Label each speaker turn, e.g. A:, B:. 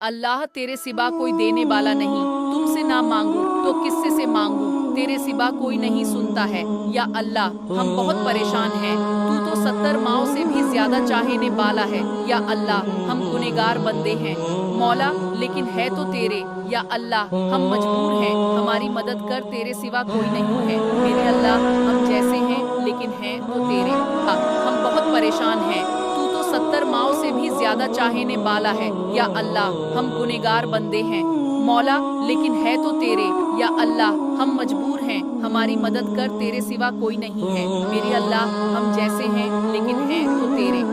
A: अल्लाह तेरे सिवा कोई देने वाला नहीं, तुमसे ना मांगू तो किससे से मांगू, तेरे सिवा कोई नहीं सुनता है। या अल्लाह हम बहुत परेशान हैं, तू तो 70 माओ से भी ज्यादा चाहने वाला है। या अल्लाह हम गुनेगार बंदे हैं मौला, लेकिन है तो तेरे। या अल्लाह हम मजबूर हैं, हमारी मदद कर, तेरे सिवा कोई नहीं है। मेरे अल्लाह हम जैसे हैं लेकिन हैं तो तेरे। हम बहुत परेशान हैं, तू तो 70 माओ से भी ज्यादा चाहने वाला है। या अल्लाह हम गुनेगार बंदे हैं मौला, लेकिन है तो तेरे। या अल्लाह हम मजबूर हैं, हमारी मदद कर, तेरे सिवा कोई नहीं है। मेरे अल्लाह हम जैसे हैं लेकिन हैं तो तेरे।